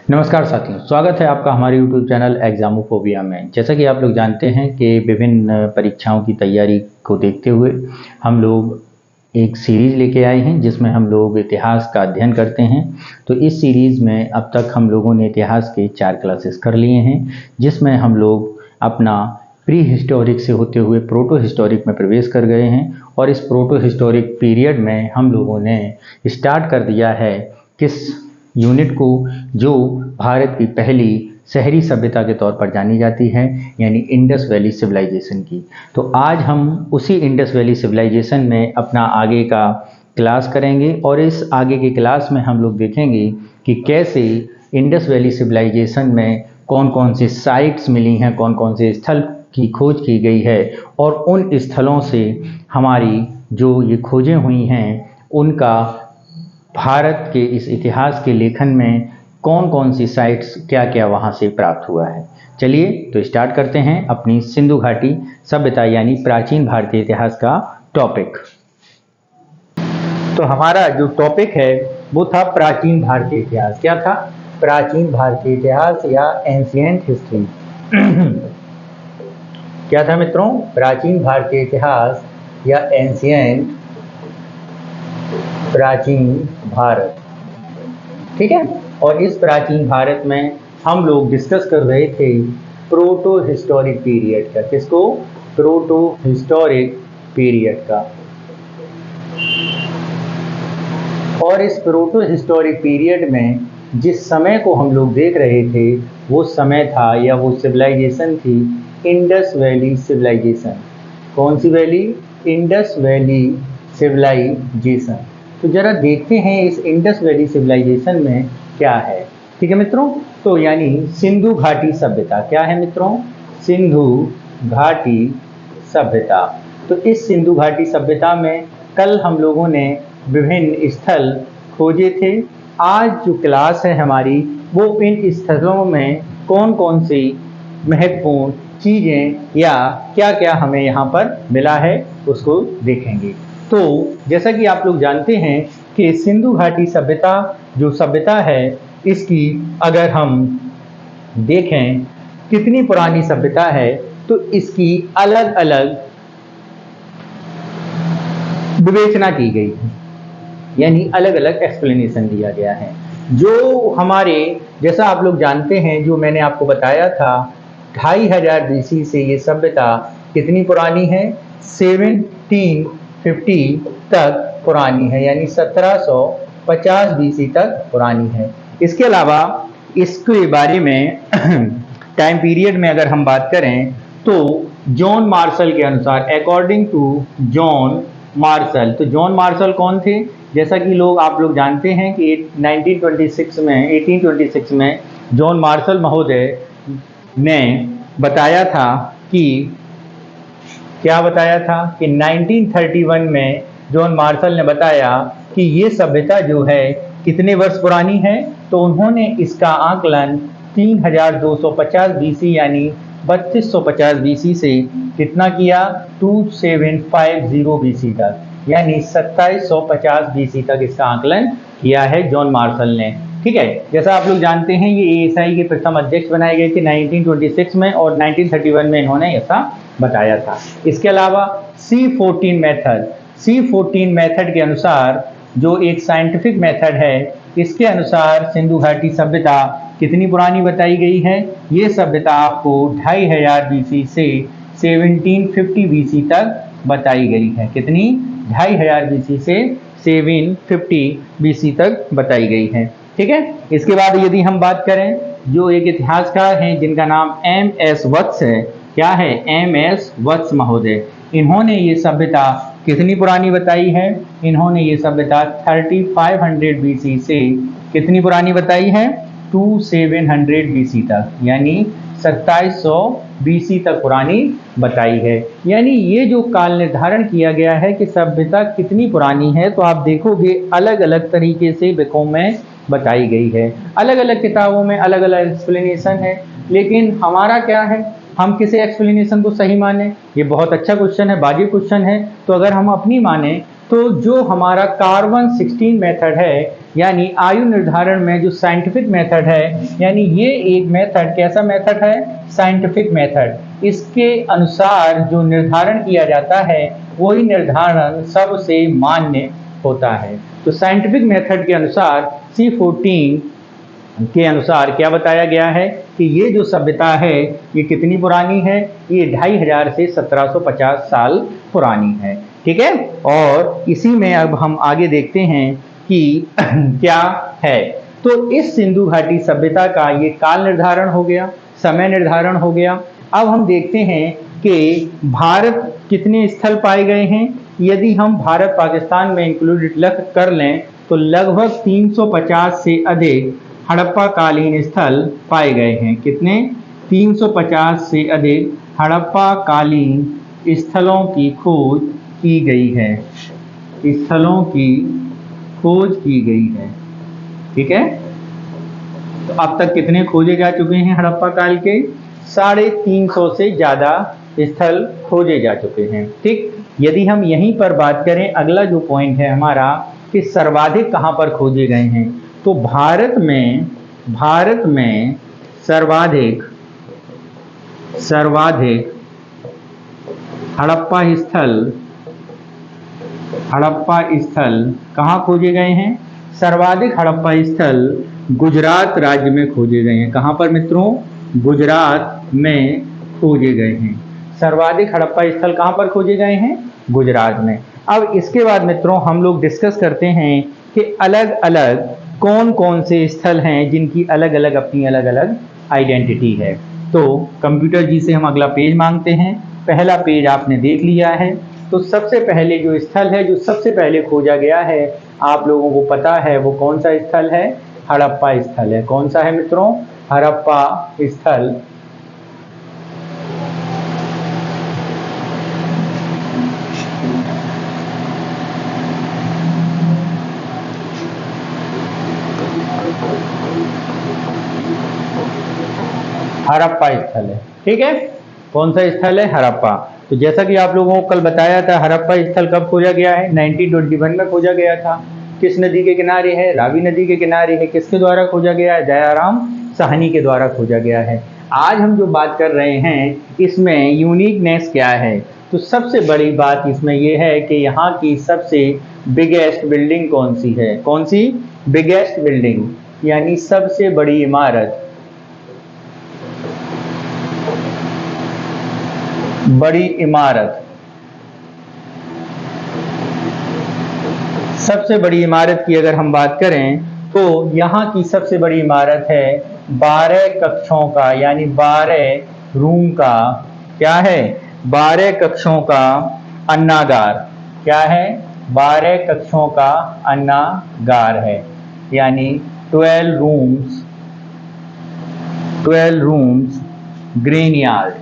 नमस्कार साथियों, स्वागत है आपका हमारे YouTube चैनल एग्जामोफोबिया में। जैसा कि आप लोग जानते हैं कि विभिन्न परीक्षाओं की तैयारी को देखते हुए हम लोग एक सीरीज़ लेके आए हैं जिसमें हम लोग इतिहास का अध्ययन करते हैं। तो इस सीरीज़ में अब तक हम लोगों ने इतिहास के 4 क्लासेस कर लिए हैं, जिसमें हम लोग अपना प्री हिस्टोरिक से होते हुए प्रोटो हिस्टोरिक में प्रवेश कर गए हैं। और इस प्रोटो हिस्टोरिक पीरियड में हम लोगों ने स्टार्ट कर दिया है किस यूनिट को, जो भारत की पहली शहरी सभ्यता के तौर पर जानी जाती है, यानी इंडस वैली सिविलाइजेशन की। तो आज हम उसी इंडस वैली सिविलाइजेशन में अपना आगे का क्लास करेंगे और इस आगे के क्लास में हम लोग देखेंगे कि कैसे इंडस वैली सिविलाइजेशन में कौन कौन से साइट्स मिली हैं, कौन कौन से स्थल की खोज की गई है और उन स्थलों से हमारी जो ये खोजें हुई हैं उनका भारत के इस इतिहास के लेखन में कौन कौन सी साइट्स क्या क्या वहाँ से प्राप्त हुआ है। चलिए तो स्टार्ट करते हैं अपनी सिंधु घाटी सभ्यता यानी प्राचीन भारतीय इतिहास का टॉपिक। तो हमारा जो टॉपिक है वो था प्राचीन भारतीय इतिहास। क्या था? प्राचीन भारतीय इतिहास या एंशिएंट हिस्ट्री। क्या था मित्रों? प्राचीन भारतीय इतिहास या एंशिएंट प्राचीन भारत। ठीक है। और इस प्राचीन भारत में हम लोग डिस्कस कर रहे थे प्रोटो हिस्टोरिक पीरियड का। किसको? प्रोटो हिस्टोरिक पीरियड का। और इस प्रोटो हिस्टोरिक पीरियड में जिस समय को हम लोग देख रहे थे वो समय था या वो सिविलाइजेशन थी इंडस वैली सिविलाइजेशन। कौन सी वैली? Indus valley civilization. तो जरा देखते हैं इस इंडस वैली सिविलाइजेशन में क्या है। ठीक है मित्रों। तो यानी सिंधु घाटी सभ्यता। क्या है मित्रों? सिंधु घाटी सभ्यता। तो इस सिंधु घाटी सभ्यता में कल हम लोगों ने विभिन्न स्थल खोजे थे। आज जो क्लास है हमारी वो इन स्थलों में कौन कौन सी महत्वपूर्ण चीज़ें या क्या क्या हमें यहाँ पर मिला है उसको देखेंगे। तो जैसा कि आप लोग जानते हैं कि सिंधु घाटी सभ्यता जो सभ्यता है इसकी अगर हम देखें कितनी पुरानी सभ्यता है तो इसकी अलग अलग विवेचना की गई है, यानी अलग अलग एक्सप्लेनेशन दिया गया है। जो हमारे जैसा आप लोग जानते हैं, जो मैंने आपको बताया था 2500 BC से ये सभ्यता कितनी पुरानी है? 1750 तक पुरानी है, यानी 1750 BC तक पुरानी है। इसके अलावा इसके बारे में टाइम पीरियड में अगर हम बात करें तो जॉन मार्शल के अनुसार, अकॉर्डिंग टू जॉन मार्शल, तो जॉन मार्शल कौन थे? जैसा कि आप लोग जानते हैं कि 1826 में जॉन मार्शल महोदय ने बताया था कि क्या बताया था कि 1931 में जॉन मार्शल ने बताया कि ये सभ्यता जो है कितने वर्ष पुरानी है। तो उन्होंने इसका आकलन 3250 BC यानी 3250 BC से कितना किया? 2750 BC तक, यानी 2750 BC तक इसका आकलन किया है जॉन मार्शल ने। ठीक है। जैसा आप लोग जानते हैं ये ASI के प्रथम अध्यक्ष बनाए गए थे 1926 में और 1931 में इन्होंने ऐसा बताया था। इसके अलावा C14 मेथड के अनुसार, जो एक साइंटिफिक मेथड है, इसके अनुसार सिंधु घाटी सभ्यता कितनी पुरानी बताई गई है? ये सभ्यता आपको 2500 BC से 1750 BC तक बताई गई है। कितनी? 2500 BC से 750 BC तक बताई गई है। ठीक है। इसके बाद यदि हम बात करें, जो एक इतिहासकार हैं जिनका नाम MS वत्स है। क्या है? MS वत्स महोदय। इन्होंने ये सभ्यता कितनी पुरानी बताई है? इन्होंने ये सभ्यता 3500 BC से कितनी पुरानी बताई है? 2700 BC तक, यानी 2700 BC तक पुरानी बताई है। यानी ये जो काल निर्धारण किया गया है कि सभ्यता कितनी पुरानी है, तो आप देखोगे अलग अलग तरीके से बुकों में बताई गई है, अलग अलग किताबों में अलग अलग एक्सप्लेनेशन है। लेकिन हमारा क्या है, हम किसी एक्सप्लेनेशन को सही माने? ये बहुत अच्छा क्वेश्चन है, वाजिब क्वेश्चन है। तो अगर हम अपनी माने तो जो हमारा कार्बन 16 मेथड है यानी आयु निर्धारण में जो साइंटिफिक मेथड है, यानी ये एक मेथड कैसा मेथड है, साइंटिफिक मेथड, इसके अनुसार जो निर्धारण किया जाता है वही निर्धारण सबसे मान्य होता है। तो साइंटिफिक मेथड के अनुसार C14 के अनुसार क्या बताया गया है कि ये जो सभ्यता है ये कितनी पुरानी है, ये 2500 से 1750 साल पुरानी है। ठीक है, और इसी में अब हम आगे देखते हैं कि क्या है। तो इस सिंधु घाटी सभ्यता का ये काल निर्धारण हो गया, समय निर्धारण हो गया। अब हम देखते हैं कि भारत कितने स्थल पाए गए हैं। यदि हम भारत पाकिस्तान में इंक्लूडेड कर लें तो लगभग 350 से अधिक हड़प्पा कालीन स्थल पाए गए हैं। कितने? 350 से अधिक हड़प्पा कालीन स्थलों की खोज की गई है, स्थलों की खोज की गई है। ठीक है, तो अब तक कितने खोजे जा चुके हैं हड़प्पा काल के? 350 से ज़्यादा स्थल खोजे जा चुके हैं। ठीक, यदि हम यहीं पर बात करें, अगला जो पॉइंट है हमारा कि सर्वाधिक कहाँ पर खोजे गए हैं, तो भारत में सर्वाधिक हड़प्पा स्थल कहाँ खोजे गए हैं? सर्वाधिक हड़प्पा स्थल गुजरात राज्य में खोजे गए हैं। कहाँ पर मित्रों? गुजरात में खोजे गए हैं। सर्वाधिक हड़प्पा स्थल कहाँ पर खोजे गए हैं? गुजरात में। अब इसके बाद मित्रों हम लोग डिस्कस करते हैं कि अलग अलग कौन कौन से स्थल हैं जिनकी अलग अलग अपनी अलग अलग आइडेंटिटी है। तो कंप्यूटर जी से हम अगला पेज मांगते हैं। पहला पेज आपने देख लिया है। तो सबसे पहले जो स्थल है, जो सबसे पहले खोजा गया है, आप लोगों को पता है वो कौन सा स्थल है? हड़प्पा स्थल है। कौन सा है मित्रों? हड़प्पा स्थल। हड़प्पा स्थल है। ठीक है, कौन सा स्थल है? हड़प्पा। तो जैसा कि आप लोगों को कल बताया था, हड़प्पा स्थल कब खोजा गया है? 1921 में खोजा गया था। किस नदी के किनारे है? रावी नदी के किनारे है। किसके द्वारा खोजा गया है? दयाराम साहनी के द्वारा खोजा गया है। आज हम जो बात कर रहे हैं इसमें यूनिकनेस क्या है? तो सबसे बड़ी बात इसमें यह है कि यहाँ की सबसे बिगेस्ट बिल्डिंग कौन सी है? कौन सी? बिगेस्ट बिल्डिंग, यानी सबसे बड़ी इमारत, बड़ी इमारत, सबसे बड़ी इमारत की अगर हम बात करें तो यहाँ की सबसे बड़ी इमारत है 12 कक्षों का, यानी 12 रूम का, क्या है? 12 कक्षों का अन्नागार। क्या है? 12 कक्षों का अन्नागार है, यानी 12 रूम्स ग्रेन यार्ड।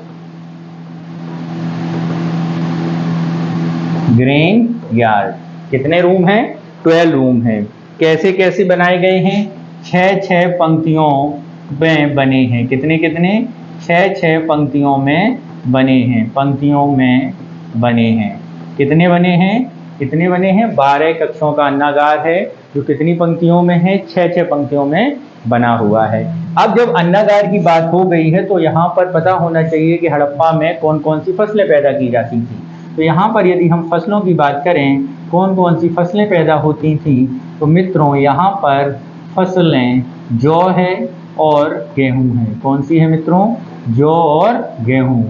कितने रूम हैं? 12 रूम हैं। कैसे कैसे बनाए गए हैं? 6 पंक्तियों में बने हैं। कितने कितने? 6 पंक्तियों में बने हैं। पंक्तियों में बने हैं। कितने बने हैं? कितने बने हैं? 12 कक्षों का अन्नागार है जो कितनी पंक्तियों में है? 6 पंक्तियों में बना हुआ है। अब जब अन्नागार की बात हो गई है तो यहाँ पर पता होना चाहिए कि हड़प्पा में कौन कौन सी फसलें पैदा की जाती थी। तो यहाँ पर यदि हम फसलों की बात करें, कौन कौन सी फसलें पैदा होती थी, तो मित्रों यहाँ पर फसलें जौ है और गेहूं है। कौन सी है मित्रों? जौ और गेहूं।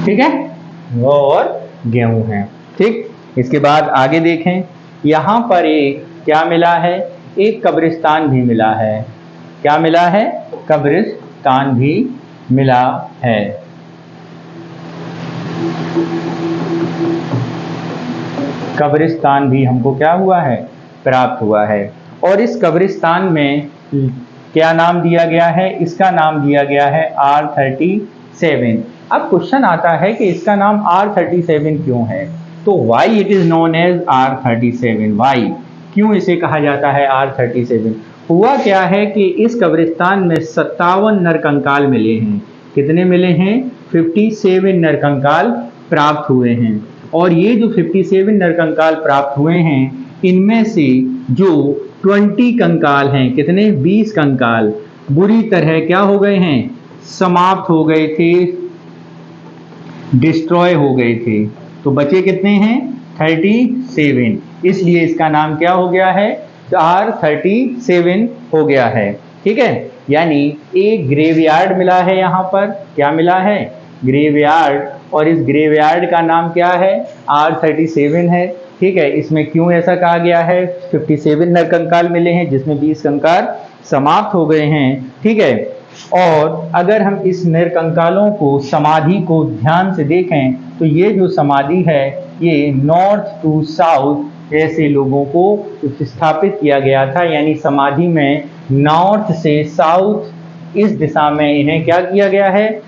ठीक है, जौ और गेहूं है। ठीक, इसके बाद आगे देखें, यहाँ पर एक क्या मिला है? एक कब्रिस्तान भी मिला है। क्या मिला है? कब्रिस्तान भी मिला है। कब्रिस्तान भी हमको क्या हुआ है? प्राप्त हुआ है। और इस कब्रिस्तान में क्या नाम दिया गया है? इसका नाम दिया गया है R37। अब क्वेश्चन आता है कि इसका नाम R37 क्यों है? तो why it is known as R37? Why, क्यों इसे कहा जाता है R37? हुआ क्या है कि इस कब्रिस्तान में 57 नरकंकाल मिले हैं। कितने मिले हैं? 57 नरकंकाल प्राप्त हुए हैं। और ये जो 57 नरकंकाल प्राप्त हुए हैं, इनमें से जो 20 कंकाल हैं, कितने? 20 कंकाल बुरी तरह क्या हो गए हैं? समाप्त हो गए थे, डिस्ट्रॉय हो गए थे। तो बचे कितने हैं? 37। इसलिए इसका नाम क्या हो गया है? R37 हो गया है। ठीक है, यानी एक ग्रेवयार्ड मिला है यहाँ पर। क्या मिला है? ग्रेवयार्ड। और इस ग्रेवयार्ड का नाम क्या है? R37 है। ठीक है, इसमें क्यों ऐसा कहा गया है? 57 नरकंकाल मिले हैं, जिसमें 20 कंकाल समाप्त हो गए हैं। ठीक है, और अगर हम इस नरकंकालों को, समाधि को ध्यान से देखें, तो ये जो समाधि है, ये नॉर्थ टू साउथ ऐसे लोगों को स्थापित किया गया था। यानी समाधि में नॉर्थ से साउथ इस दिशा में इन्हें क्या किया गया है?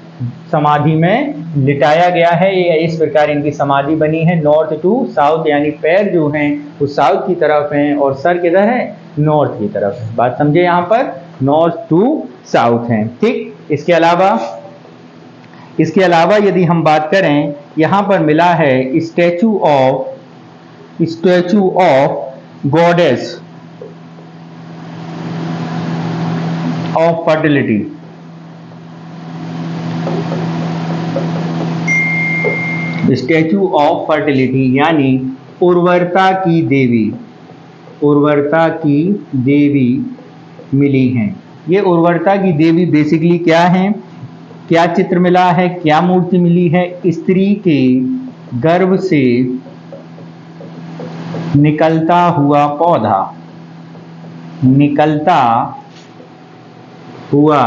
समाधि में लिटाया गया है। ये इस प्रकार इनकी समाधि बनी है, नॉर्थ टू साउथ, यानी पैर जो हैं वो साउथ की तरफ हैं और सर किधर है? नॉर्थ की तरफ। बात समझे? यहाँ पर नॉर्थ टू साउथ हैं। ठीक, इसके अलावा यदि हम बात करें, यहाँ पर मिला है statue of goddess of fertility. Statue of fertility यानी उर्वरता की देवी, उर्वरता की देवी मिली हैं। ये उर्वरता की देवी बेसिकली क्या है? क्या चित्र मिला है? क्या मूर्ति मिली है? स्त्री के गर्भ से निकलता हुआ पौधा, निकलता हुआ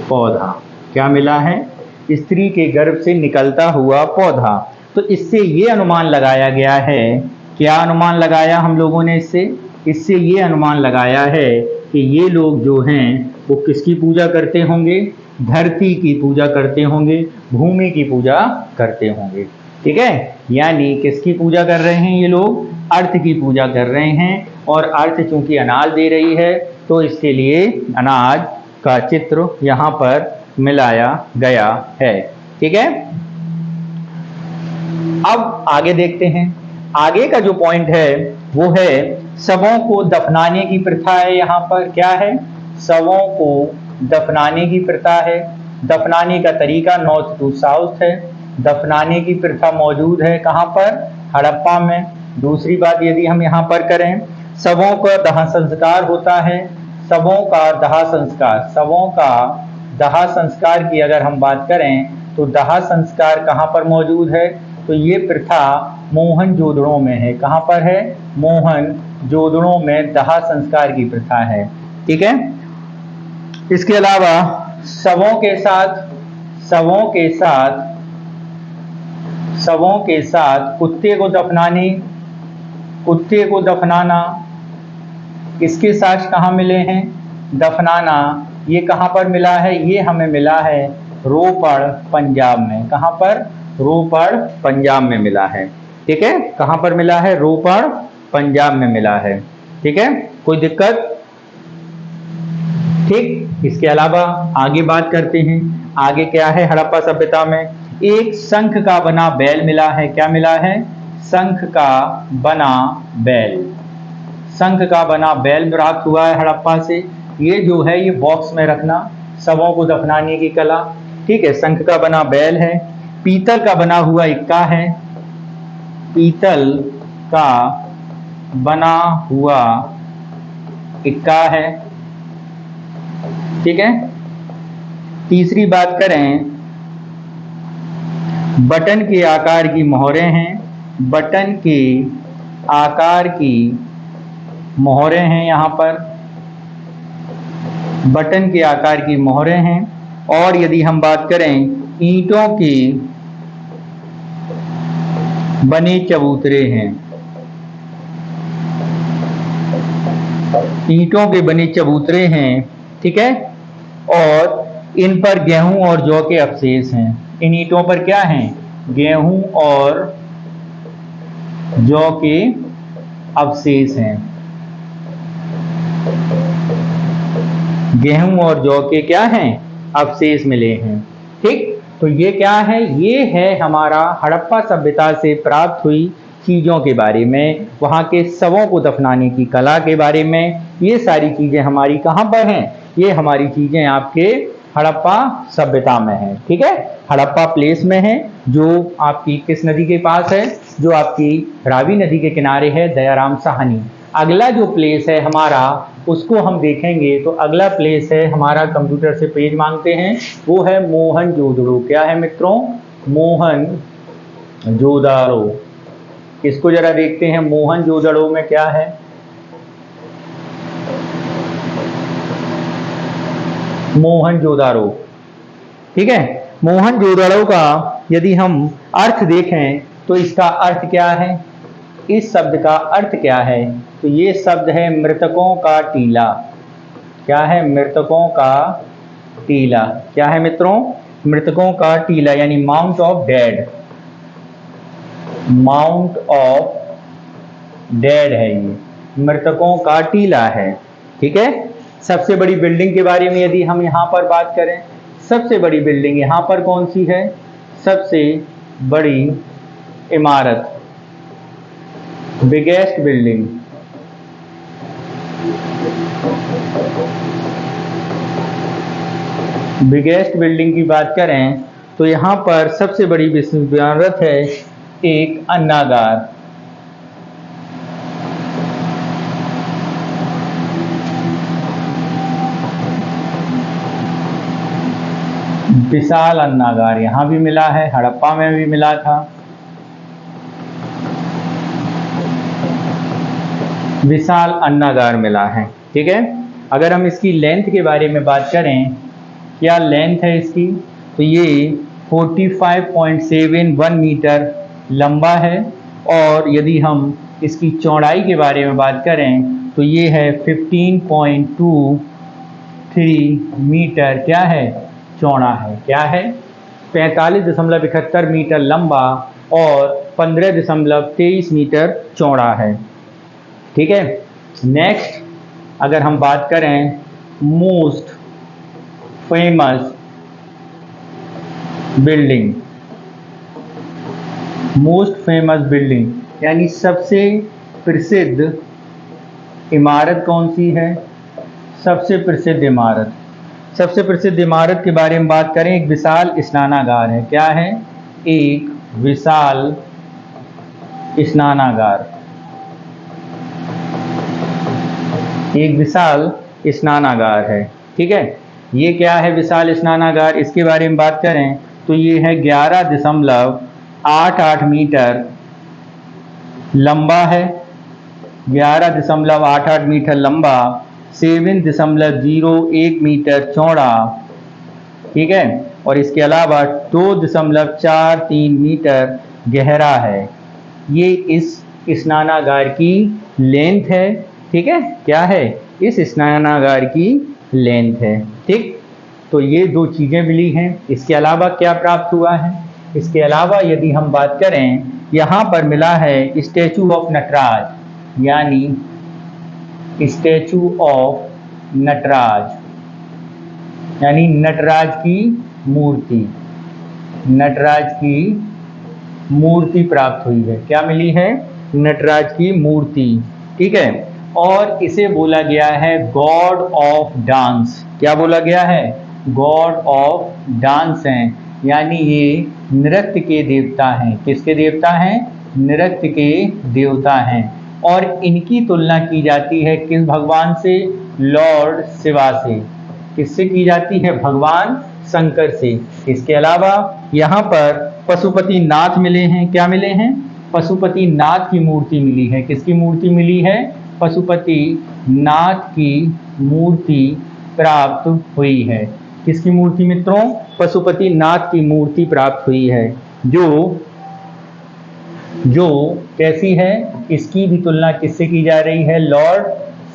पौधा। क्या मिला है? स्त्री के गर्भ से निकलता हुआ पौधा। तो इससे ये अनुमान लगाया गया है, क्या अनुमान लगाया हम लोगों ने इससे ये अनुमान लगाया है कि ये लोग जो हैं वो किसकी पूजा करते होंगे? धरती की पूजा करते होंगे, भूमि की पूजा करते होंगे। ठीक है, यानी किसकी पूजा कर रहे हैं ये लोग? अर्थ की पूजा कर रहे हैं। और अर्थ चूंकि अनाज दे रही है, तो इसके लिए अनाज का चित्र यहाँ पर मिलाया गया है। ठीक है, अब आगे देखते हैं। आगे का जो पॉइंट है वो है शवों को दफनाने की प्रथा है। यहाँ पर क्या है? शवों को दफनाने की प्रथा है। दफनाने का तरीका नॉर्थ टू साउथ है। दफनाने की प्रथा मौजूद है कहाँ पर? हड़प्पा में। दूसरी बात यदि हम यहाँ पर करें, शवों का दाह संस्कार होता है। शवों का दाह संस्कार, शवों का दाह संस्कार की अगर हम बात करें, तो दाह संस्कार कहाँ पर मौजूद है? तो ये प्रथा मोहनजोदड़ो में है। कहाँ पर है? मोहनजोदड़ो में दाह संस्कार की प्रथा है। ठीक है, इसके अलावा शवों के साथ कुत्ते को दफनाना, इसके साक्ष्य कहाँ मिले हैं? दफनाना ये कहाँ पर मिला है? ये हमें मिला है रोपड़ पंजाब में। कहाँ पर? रोपड़ पंजाब में मिला है। ठीक है, कहाँ पर मिला है? रोपड़ पंजाब में मिला है। ठीक है, कोई दिक्कत? ठीक, इसके अलावा आगे बात करते हैं। आगे क्या है? हड़प्पा सभ्यता में एक शंख का बना बैल मिला है। क्या मिला है? शंख का बना बैल। शंख का बना बैल प्राप्त हुआ है हड़प्पा से। ये जो है ये बॉक्स में रखना, शवों को दफनाने की कला। ठीक है, शंख का बना बैल है। पीतल का बना हुआ इक्का है। पीतल का बना हुआ इक्का है। ठीक है, तीसरी बात करें, बटन के आकार की मोहरें हैं। बटन के आकार की मोहरें हैं। यहाँ पर बटन के आकार की मोहरें हैं। और यदि हम बात करें, ईंटों के बने चबूतरे हैं। ईंटों के बने चबूतरे हैं। ठीक है, और इन पर गेहूं और जौ के अवशेष हैं। इन ईंटों पर क्या हैं? गेहूं और जौ के अवशेष हैं। गेहूं और जौ के क्या हैं? अवशेष मिले हैं। ठीक, तो ये क्या है, ये है हमारा हड़प्पा सभ्यता से प्राप्त हुई चीज़ों के बारे में, वहाँ के शवों को दफनाने की कला के बारे में। ये सारी चीज़ें हमारी कहाँ पर हैं, ये हमारी चीज़ें आपके हड़प्पा सभ्यता में है। ठीक है, हड़प्पा प्लेस में है, जो आपकी किस नदी के पास है, जो आपकी रावी नदी के किनारे है, दयाराम साहनी। अगला जो प्लेस है हमारा, उसको हम देखेंगे तो अगला प्लेस है हमारा, कंप्यूटर से पेज मांगते हैं, वो है मोहनजोदड़ो। क्या है मित्रों, मोहनजोदड़ो। इसको जरा देखते हैं, मोहनजोदड़ो में क्या है। मोहनजोदड़ो, ठीक है, मोहनजोदड़ो का यदि हम अर्थ देखें तो इसका अर्थ क्या है, इस शब्द का अर्थ क्या है, तो ये शब्द है मृतकों का टीला। क्या है, मृतकों का टीला। क्या है मित्रों, मृतकों का टीला, यानी mount of dead. Mount of dead है ये, मृतकों का टीला है। ठीक है, सबसे बड़ी बिल्डिंग के बारे में यदि हम यहाँ पर बात करें, सबसे बड़ी बिल्डिंग यहाँ पर कौन सी है, सबसे बड़ी इमारत, बिगेस्ट बिल्डिंग, बिगेस्ट बिल्डिंग की बात करें तो यहाँ पर सबसे बड़ी इमारत है एक अन्नागार। विशाल अन्नागार यहाँ भी मिला है, हड़प्पा में भी मिला था। विशाल अन्नागार मिला है। ठीक है, अगर हम इसकी लेंथ के बारे में बात करें, क्या लेंथ है इसकी, तो ये 45.71 मीटर लंबा है, और यदि हम इसकी चौड़ाई के बारे में बात करें तो ये है 15.23 मीटर, क्या है, चौड़ा है। क्या है, 45.71 मीटर लंबा और 15.23 मीटर चौड़ा है। ठीक है, नेक्स्ट अगर हम बात करें most famous building, most famous building यानी सबसे प्रसिद्ध इमारत कौन सी है, सबसे प्रसिद्ध इमारत, सबसे प्रसिद्ध इमारत के बारे में बात करें, एक विशाल स्नानागार है। क्या है, एक विशाल स्नानागार, एक विशाल स्नानागार है। ठीक है, ये क्या है विशाल स्नानागार, इसके बारे में बात करें तो ये है 11.88 मीटर लंबा है, 11.88 मीटर लंबा, 7.01 मीटर चौड़ा। ठीक है, और इसके अलावा 2.43 मीटर गहरा है। ये इस स्नानागार की लेंथ है। ठीक है, क्या है, इस स्नानागार की लेंथ है। ठीक, तो ये दो चीज़ें मिली हैं। इसके अलावा क्या प्राप्त हुआ है, इसके अलावा यदि हम बात करें, यहाँ पर मिला है स्टैचू ऑफ नटराज, यानी स्टैचू ऑफ नटराज, यानी नटराज की मूर्ति, नटराज की मूर्ति प्राप्त हुई है। क्या मिली है, नटराज की मूर्ति। ठीक है, और इसे बोला गया है गॉड ऑफ डांस। क्या बोला गया है, गॉड ऑफ डांस हैं, यानी ये नृत्य के देवता हैं। किसके देवता हैं, नृत्य के देवता हैं। और इनकी तुलना की जाती है किस भगवान से, लॉर्ड शिवा से। किससे की जाती है, भगवान शंकर से। इसके अलावा यहाँ पर पशुपति नाथ मिले हैं। क्या मिले हैं, पशुपति नाथ की मूर्ति मिली है। किसकी मूर्ति मिली है, पशुपति नाथ की मूर्ति प्राप्त हुई है। किसकी मूर्ति मित्रों, पशुपति नाथ की मूर्ति प्राप्त हुई है, जो कैसी है, इसकी भी तुलना किससे की जा रही है, लॉर्ड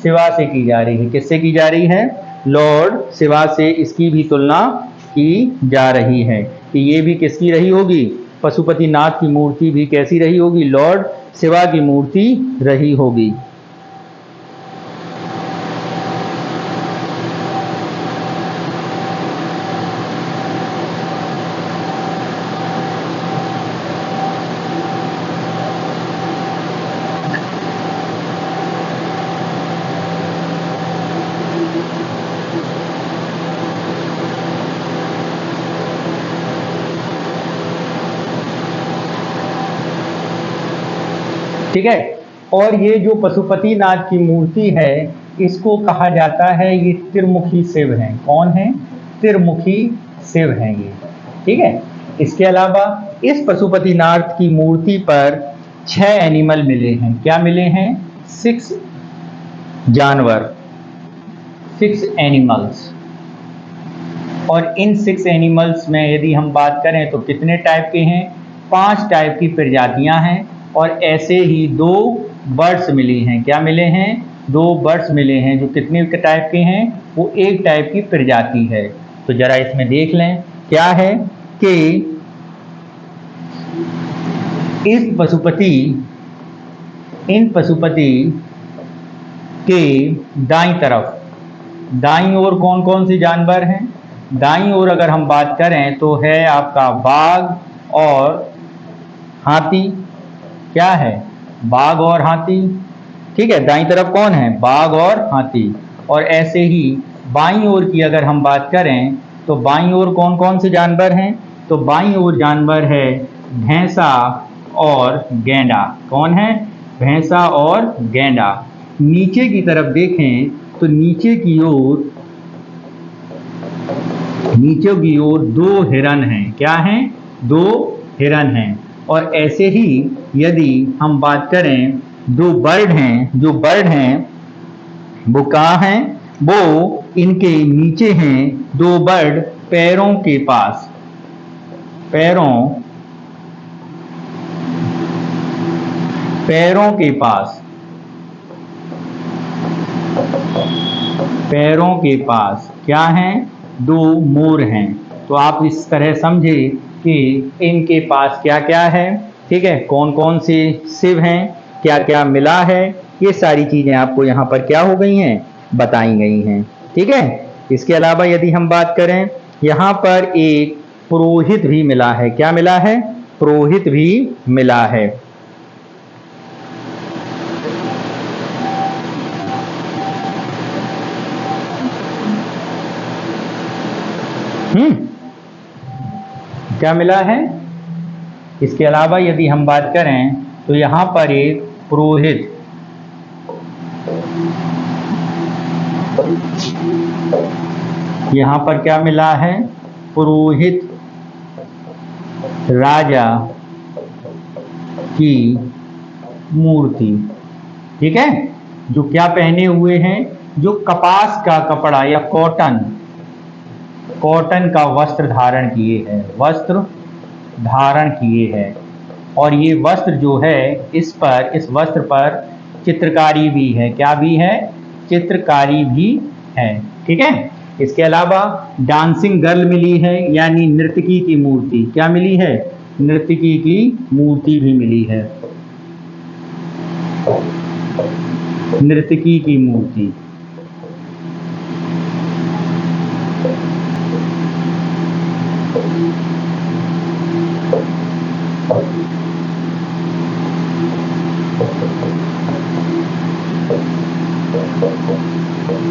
शिवा से की जा रही है। किससे की जा रही है, लॉर्ड शिवा से इसकी भी तुलना की जा रही है कि ये भी किसकी रही होगी, पशुपति नाथ की मूर्ति भी कैसी रही होगी, लॉर्ड शिवा की मूर्ति रही होगी। ठीक है। और ये जो पशुपतिनाथ की मूर्ति है इसको कहा जाता है ये त्रिमुखी शिव है। कौन है? त्रिमुखी शिव है ये। ठीक है। इसके अलावा इस पशुपतिनाथ की मूर्ति पर 6 एनिमल मिले हैं। क्या मिले हैं? 6 जानवर, 6 एनिमल्स। और इन 6 एनिमल्स में यदि हम बात करें तो कितने टाइप के हैं? 5 टाइप की प्रजातियां हैं। और ऐसे ही 2 बर्ड्स मिली हैं। क्या मिले हैं? 2 बर्ड्स मिले हैं जो कितने टाइप के हैं? वो 1 टाइप की प्रजाति है। तो जरा इसमें देख लें क्या है कि इन पशुपति के दाईं ओर कौन कौन से जानवर हैं? दाईं ओर अगर हम बात करें तो है आपका बाघ और हाथी। क्या है? बाघ और हाथी। ठीक है। दाईं तरफ कौन है? बाघ और हाथी। और ऐसे ही बाईं ओर की अगर हम बात करें तो बाईं ओर कौन कौन से जानवर हैं? तो बाईं ओर जानवर है भैंसा और गैंडा। कौन है? भैंसा और गैंडा। नीचे की तरफ देखें तो नीचे की ओर 2 हिरन हैं। क्या हैं? 2 हिरन हैं। और ऐसे ही यदि हम बात करें 2 बर्ड हैं, जो बर्ड हैं वो कहाँ हैं? वो इनके नीचे हैं 2 बर्ड पैरों के पास। पैरों के पास क्या हैं? 2 मोर हैं। तो आप इस तरह समझे कि इनके पास क्या क्या है। ठीक है। कौन कौन से शिव हैं, क्या क्या मिला है, ये सारी चीजें आपको यहाँ पर क्या हो गई हैं? बताई गई हैं। ठीक है। इसके अलावा यदि हम बात करें यहाँ पर एक पुरोहित भी मिला है। क्या मिला है? पुरोहित भी मिला है। क्या मिला है? इसके अलावा यदि हम बात करें तो यहाँ पर एक पुरोहित यहाँ पर क्या मिला है? पुरोहित राजा की मूर्ति। ठीक है। जो क्या पहने हुए हैं? जो कपास का कपड़ा या कॉटन का वस्त्र धारण किए हैं। और ये वस्त्र जो है इस वस्त्र पर चित्रकारी भी है। क्या भी है? चित्रकारी भी है। ठीक है। इसके अलावा डांसिंग गर्ल मिली है, यानी नर्तकी की मूर्ति। क्या मिली है? नर्तकी की मूर्ति भी मिली है। नर्तकी की मूर्ति।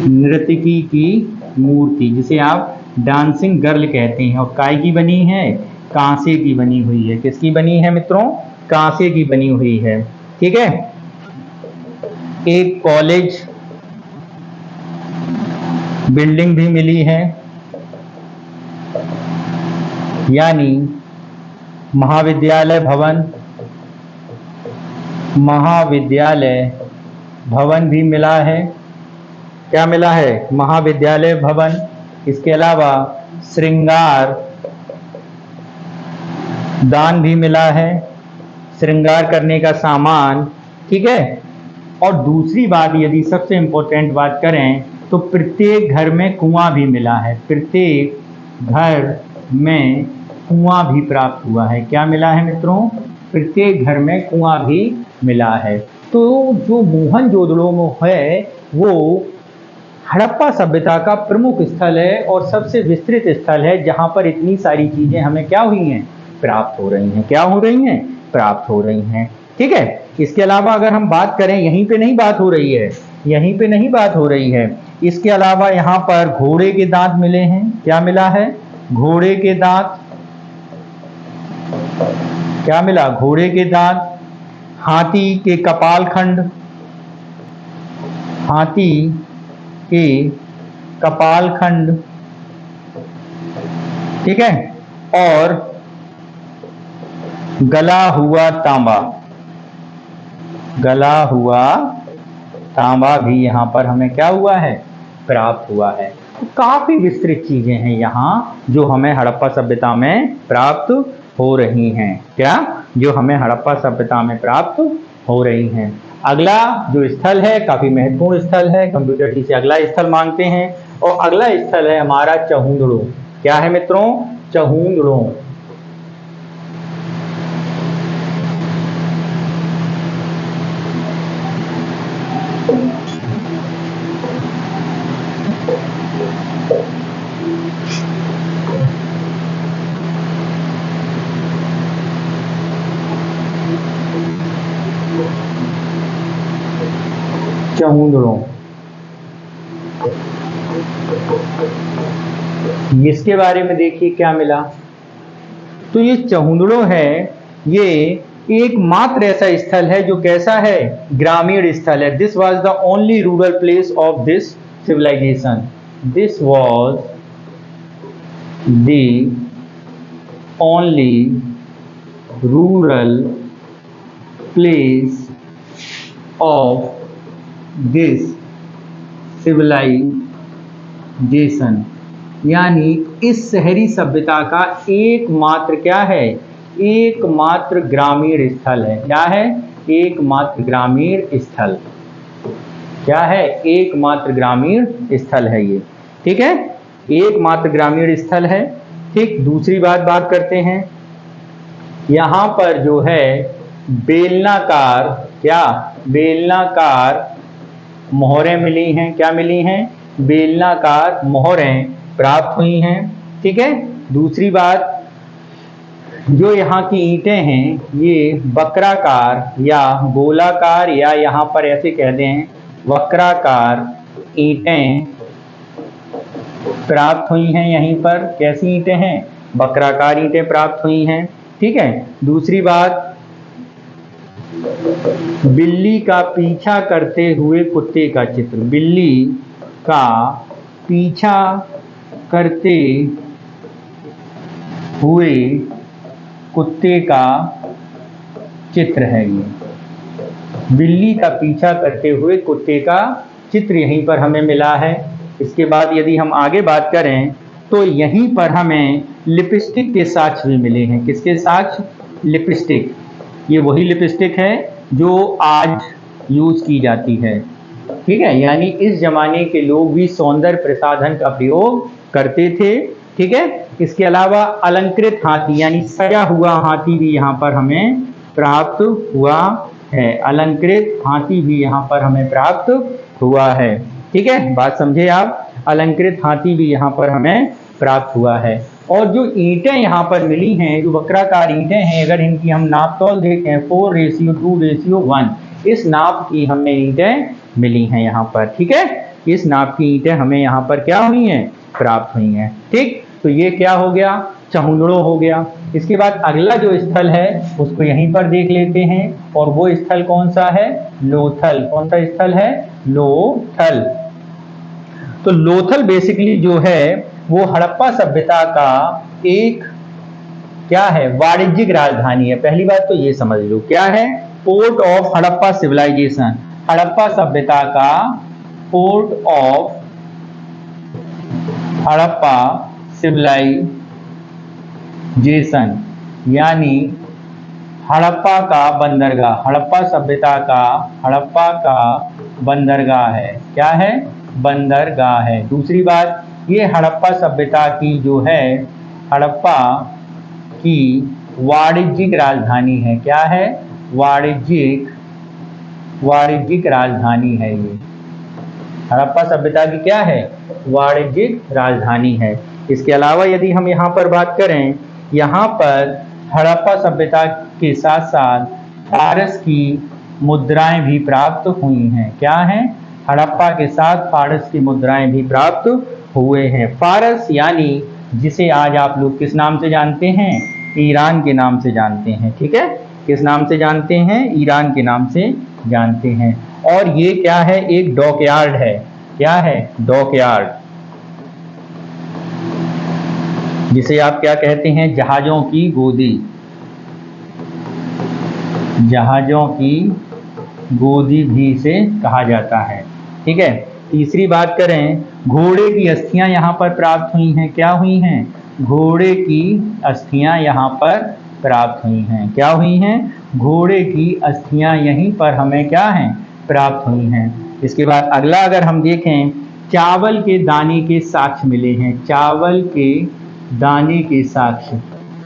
नर्तकी की मूर्ति जिसे आप डांसिंग गर्ल कहते हैं। और काय की बनी है? कांसे की बनी हुई है। किसकी बनी है मित्रों? कांसे की बनी हुई है। ठीक है। एक कॉलेज बिल्डिंग भी मिली है, यानी महाविद्यालय भवन भी मिला है। क्या मिला है? महाविद्यालय भवन। इसके अलावा श्रृंगार दान भी मिला है, श्रृंगार करने का सामान। ठीक है। और दूसरी बात यदि सबसे इंपॉर्टेंट बात करें तो प्रत्येक घर में कुआं भी मिला है। प्रत्येक घर में कुआं भी प्राप्त हुआ है। क्या मिला है मित्रों? प्रत्येक घर में कुआं भी मिला है। तो जो मोहनजोदड़ो में है वो हड़प्पा सभ्यता का प्रमुख स्थल है और सबसे विस्तृत स्थल है जहां पर इतनी सारी चीजें हमें क्या हुई हैं? प्राप्त हो रही हैं। क्या हो रही हैं? प्राप्त हो रही हैं। ठीक है। इसके अलावा अगर हम बात करें, यहीं पे नहीं बात हो रही है, इसके अलावा यहाँ पर घोड़े के दांत मिले हैं। क्या मिला है? घोड़े के दांत। क्या मिला? घोड़े के दांत, हाथी के कपाल खंड, हाथी के कपाल खंड, ठीक है, और गला हुआ तांबा, गला हुआ तांबा भी यहाँ पर हमें क्या हुआ है, प्राप्त हुआ है। तो काफी विस्तृत चीजें हैं यहाँ जो हमें हड़प्पा सभ्यता में प्राप्त हो रही हैं। क्या? जो हमें हड़प्पा सभ्यता में प्राप्त हो रही हैं। अगला जो स्थल है काफी महत्वपूर्ण स्थल है, कंप्यूटर टी से अगला स्थल मांगते हैं और अगला स्थल है हमारा चहुंदड़ो। क्या है मित्रों? चहुंदड़ो। चहुंदड़ो, इसके बारे में देखिए क्या मिला। तो ये चहुंदड़ो है, ये एकमात्र ऐसा स्थल है जो कैसा है, ग्रामीण स्थल है। This was the only rural place of this civilization, this was the only rural place of this civilization, यानी इस शहरी सभ्यता का एकमात्र क्या है, एकमात्र ग्रामीण स्थल है। क्या है? एकमात्र ग्रामीण स्थल। क्या है? एकमात्र ग्रामीण स्थल है ये, ठीक है, एकमात्र ग्रामीण स्थल है। ठीक, दूसरी बात करते हैं। यहाँ पर जो है बेलनाकार, क्या, बेलनाकार मोहरें मिली हैं। क्या मिली हैं? बेलनाकार मोहरें प्राप्त हुई हैं। ठीक है। दूसरी बात, जो यहाँ की ईंटें हैं ये वक्राकार या गोलाकार या यहाँ पर ऐसे कह दें वक्राकार ईंटें प्राप्त हुई हैं। यहीं पर कैसी ईंटें हैं? वक्राकार ईंटें प्राप्त हुई हैं। ठीक है। दूसरी बात, बिल्ली का पीछा करते हुए कुत्ते का चित्र, बिल्ली का पीछा करते हुए कुत्ते का चित्र है ये। बिल्ली का पीछा करते हुए कुत्ते का चित्र यहीं पर हमें मिला है। इसके बाद यदि हम आगे बात करें तो यहीं पर हमें लिपस्टिक के साक्ष्य भी मिले हैं। किसके साक्ष्य? लिपस्टिक। ये वही लिपस्टिक है जो आज यूज की जाती है। ठीक है, यानी इस जमाने के लोग भी सौंदर्य प्रसाधन का प्रयोग करते थे। ठीक है। इसके अलावा अलंकृत हाथी यानी सजा हुआ हाथी भी यहाँ पर हमें प्राप्त हुआ है। अलंकृत हाथी भी यहाँ पर हमें प्राप्त हुआ है। ठीक है, बात समझे आप? अलंकृत हाथी भी यहाँ पर हमें प्राप्त हुआ है। और जो ईंटें यहाँ पर मिली हैं, जो वक्राकार ईंटें हैं, अगर इनकी हम नाप तौल देखें 4:2:1, इस नाप की हमें ईंटें मिली हैं यहाँ पर। ठीक है, इस नाप की ईंटें हमें यहाँ पर क्या हुई हैं? प्राप्त हुई हैं। ठीक, तो ये क्या हो गया? चहुंदड़ो हो गया। इसके बाद अगला जो स्थल है उसको यहीं पर देख लेते हैं, और वो स्थल कौन सा है? लोथल। कौन सा स्थल है? लोथल। तो लोथल बेसिकली जो है वो हड़प्पा सभ्यता का एक क्या है? वाणिज्यिक राजधानी है। पहली बात तो ये समझ लो, क्या है? Port of Harappa civilization. Harappa सभ्यता का पोर्ट ऑफ हड़प्पा सिविलाइजेशन, यानी हड़प्पा का बंदरगाह। हड़प्पा सभ्यता का हड़प्पा का बंदरगाह है। क्या है? बंदरगाह है। दूसरी बात, ये हड़प्पा सभ्यता की जो है हड़प्पा की वाणिज्यिक राजधानी है। क्या है? वाणिज्यिक राजधानी है। ये हड़प्पा सभ्यता की क्या है? वाणिज्यिक राजधानी है। इसके अलावा यदि हम यहाँ पर बात करें, यहाँ पर हड़प्पा सभ्यता के साथ साथ फारस की मुद्राएं भी प्राप्त हुई हैं। क्या हैं? हड़प्पा के साथ फारस की मुद्राएं भी प्राप्त हुए हैं। फारस यानी जिसे आज आप लोग किस नाम से जानते हैं? ईरान के नाम से जानते हैं। ठीक है, किस नाम से जानते हैं? ईरान के नाम से जानते हैं। और ये क्या है? एक डॉकयार्ड है। क्या है? डॉकयार्ड, जिसे आप क्या कहते हैं? जहाजों की गोदी। जहाजों की गोदी भी इसे कहा जाता है। ठीक है। तीसरी बात करें, घोड़े की अस्थियां यहाँ पर प्राप्त हुई हैं। क्या हुई हैं? घोड़े की अस्थियां यहाँ पर प्राप्त हुई हैं। क्या हुई हैं? घोड़े की अस्थियां यहीं पर हमें क्या हैं? प्राप्त हुई हैं। इसके बाद अगला अगर हम देखें, चावल के दाने के साक्ष्य मिले हैं। चावल के दाने के साक्ष्य,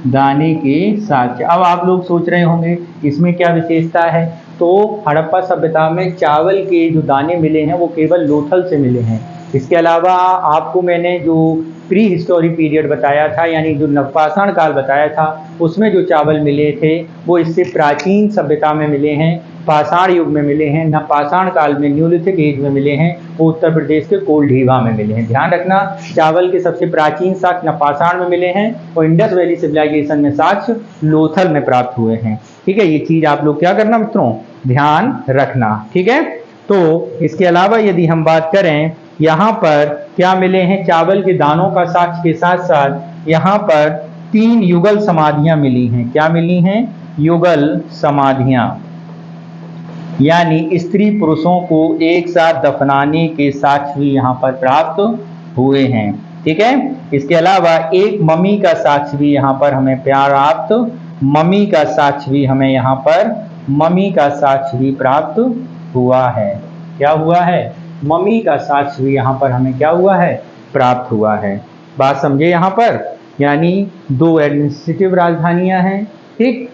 दाने के साक्ष्य। अब आप लोग सोच रहे होंगे इसमें क्या विशेषता है? तो हड़प्पा सभ्यता में चावल के जो दाने मिले हैं वो केवल लोथल से मिले हैं। इसके अलावा आपको मैंने जो प्री हिस्टोरिक पीरियड बताया था, यानी जो नवपाषाण काल बताया था, उसमें जो चावल मिले थे वो इससे प्राचीन सभ्यता में मिले हैं, पाषाण युग में मिले हैं। नवपाषाण काल में, न्यूलिथिक एज में मिले हैं, वो उत्तर प्रदेश के कोल्ढीवा में मिले हैं। ध्यान रखना, चावल के सबसे प्राचीन साक्ष्य नवपाषाण में मिले हैं और इंडस वैली सिविलाइजेशन में साक्ष्य लोथल में प्राप्त हुए हैं। ठीक है, ये चीज आप लोग क्या करना मित्रों? ध्यान रखना। ठीक है। तो इसके अलावा यदि हम बात करें, यहाँ पर क्या मिले हैं? चावल के दानों का साक्ष्य के साथ साथ यहाँ पर 3 युगल समाधियां मिली हैं। क्या मिली हैं? युगल समाधियां, यानी स्त्री पुरुषों को एक साथ दफनाने के साक्ष्य भी यहाँ पर प्राप्त हुए हैं। ठीक है। इसके अलावा एक मम्मी का साक्ष्य भी यहाँ पर हमें प्राप्त, मम्मी का साक्ष्य भी हमें यहाँ पर, मम्मी का साक्ष्य भी प्राप्त हुआ है। क्या हुआ है? मम्मी का साक्ष्य भी यहाँ पर हमें क्या हुआ है? प्राप्त हुआ है। बात समझे यहाँ पर? यानी 2 एडमिनिस्ट्रेटिव राजधानियां हैं। ठीक,